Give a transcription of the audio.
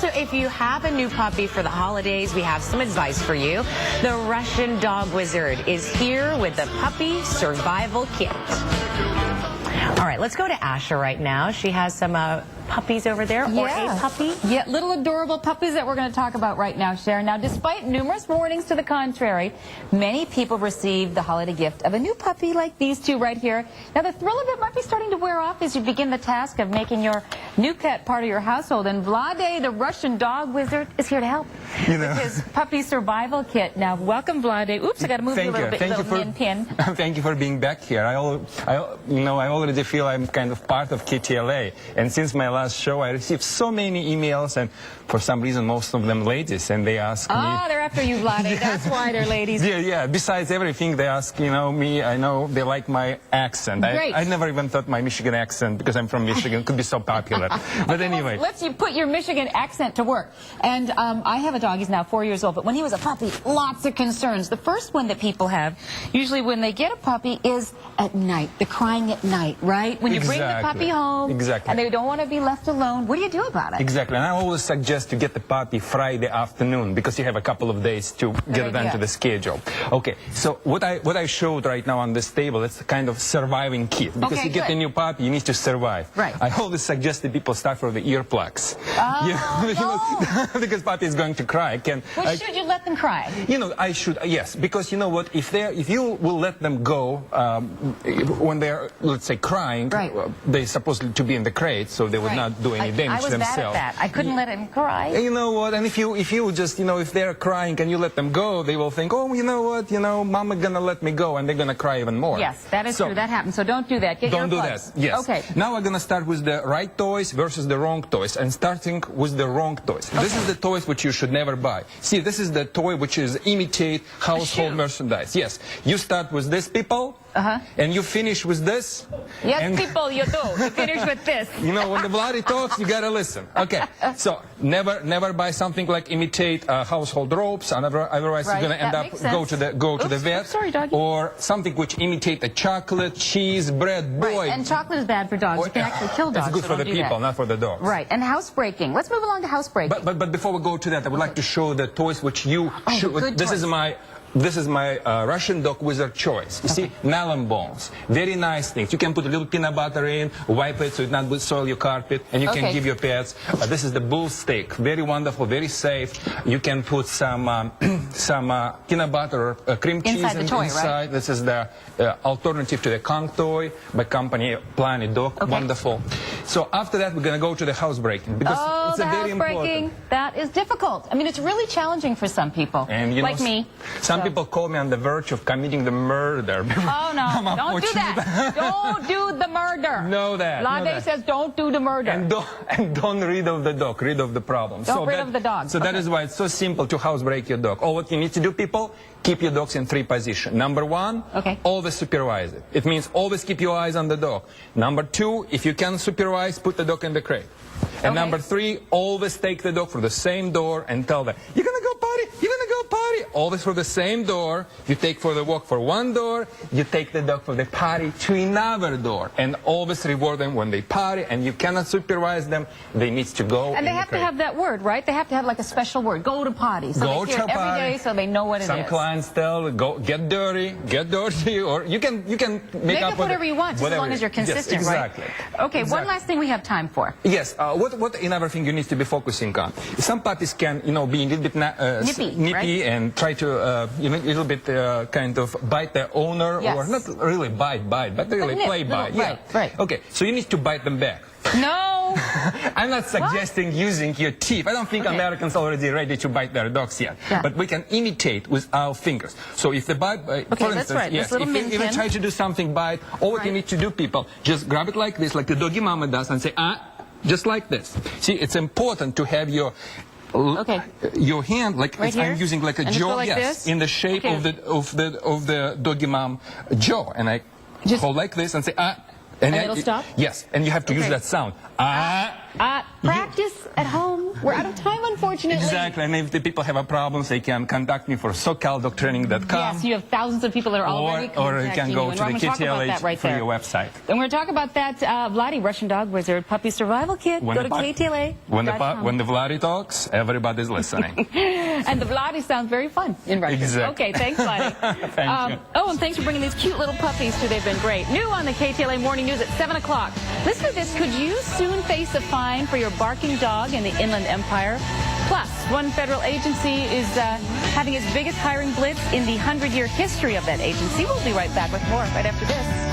Also, if you have a new puppy for the holidays, we have some advice for you. The Russian Dog Wizard is here with the Puppy Survival Kit. All right, let's go to Asha right now. She has some puppies over there, or a puppy. Yeah, little adorable puppies that we're going to talk about right now, Sharon. Now, despite numerous warnings to the contrary, many people received the holiday gift of a new puppy like these two right here. Now, the thrill of it might be starting to wear off as you begin the task of making your new pet part of your household. And Vlade, the Russian Dog Wizard, is here to help with his Puppy Survival Kit. Now, welcome, Vlade. Oops, I got to move you a little bit, pin. Thank you for being back here. I already feel I'm kind of part of KTLA, and since my last show, I received so many emails, and for some reason, most of them ladies, and they ask me... Oh, they're after you, Vlade. That's why they're ladies. Yeah. Besides everything, they ask, me. I know they like my accent. Great. I never even thought my Michigan accent, because I'm from Michigan, could be so popular. But anyway. Let's you put your Michigan accent to work. And I have a dog. He's now 4 years old. But when he was a puppy, lots of concerns. The first one that people have, usually when they get a puppy, is at night. The crying at night, right? When you bring the puppy home, and they don't want to be left alone, what do you do about it? Exactly. And I always suggest to get the puppy Friday afternoon, because you have a couple of days to get it onto the schedule. Okay, so what I showed right now on this table, it's a kind of surviving kit. Because you get a new puppy, you need to survive. Right. I always suggest that people start from the earplugs. Oh, no. Because puppy is going to cry. Well, should you let them cry? I should, yes. Because you know what, if you will let them go when they're, let's say, crying, they're supposed to be in the crate, so they would not do any damage themselves. I was bad at that. I couldn't let him cry. You know what, and if you just, if they're crying and you let them go, they will think, oh, you know what, mama gonna let me go, and they're gonna cry even more. Yes, that is true. That happens. So don't do that. Don't do that. Yes. Okay. Now we're gonna start with the right toys versus the wrong toys, and starting with the wrong toys. Okay. This is the toys which you should never buy. See, this is the toy which is imitate household merchandise. Yes. You start with this, people. And you finish with this. Yes, people, you do. You finish with this. When the Vlade talks, you gotta listen. Okay, so never buy something like imitate household ropes, otherwise you're gonna end up go to the vet. Sorry, doggy. Or something which imitate a chocolate, cheese, bread. Boy, and chocolate is bad for dogs. You can actually kill dogs. It's good for the people, not for the dogs. Right, and housebreaking. Let's move along to housebreaking. But before we go to that, I would like to show the toys which you should. This is my Russian Dog Wizard choice. You see, melon bones, very nice things. You can put a little peanut butter in, wipe it so it not will soil your carpet, and you can give your pets. This is the bull steak, very wonderful, very safe. You can put some peanut butter or cream cheese inside the toy, inside. This is the alternative to the Kong toy by company Planet Dog. Wonderful. So after that, we're gonna go to the housebreaking, because it's a very important. That is difficult. I mean, it's really challenging for some people, and like me. Some people call me on the verge of committing the murder. Oh, no. Don't do that. Don't do the murder. Know that. Vlade says don't do the murder. And don't rid of the dog. Rid of the problem. Don't rid of the dog. So that is why it's so simple to housebreak your dog. All what you need to do, people, keep your dogs in 3 positions. Number 1, always supervise it. It means always keep your eyes on the dog. Number 2, if you can supervise, put the dog in the crate. And number 3, always take the dog for the same door and tell them, you're going to go potty, you're going to go potty. Always for the same door. You take for the walk for one door, you take the dog for the potty to another door. And always reward them when they potty, and you cannot supervise them. They need to go. And they have to have that word, right? They have to have like a special word. Go to potty. So go they hear it every day so they know what it is. Some clients tell, go get dirty, or you can make up whatever you want, as long as you're consistent, exactly. Right? Okay, one last thing we have time for. Yes, what another thing you need to be focusing on. Some puppies can, be a little bit nippy and try to, a little bit kind of bite their owner, or not really bite, but really play bite. Right. Okay, so you need to bite them back. No. I'm not suggesting using your teeth. I don't think Americans are already ready to bite their dogs yet. But we can imitate with our fingers. So if the bite, for instance, if you try to do something bite, all what you need to do, people, just grab it like this, like the doggy mama does, and say, just like this. See, it's important to have your hand, like I'm using like a jaw, in the shape of the doggy mom jaw, and I hold like this and say, and it'll stop? Yes, and you have to use that sound. Practice at home. We're out of time, unfortunately. Exactly, and if the people have a problem, they can contact me for SoCalDogTraining.com. Yes, you have thousands of people that are already contacting or you can go to the KTLA right free there. website. And we're going to talk about that Vladdy, Russian Dog Wizard, Puppy Survival Kit. Go to KTLA. When the Vladdy talks, everybody's listening. And the Vladdy sounds very fun in Russian. Exactly. Okay, thanks, Vladdy. Thank you. Oh, and thanks for bringing these cute little puppies too. They've been great. New on the KTLA Morning News at 7 o'clock. Listen to this. Could you soon face a fine for your barking dog in the Inland Empire? Plus, one federal agency is having its biggest hiring blitz in the 100-year history of that agency. We'll be right back with more right after this.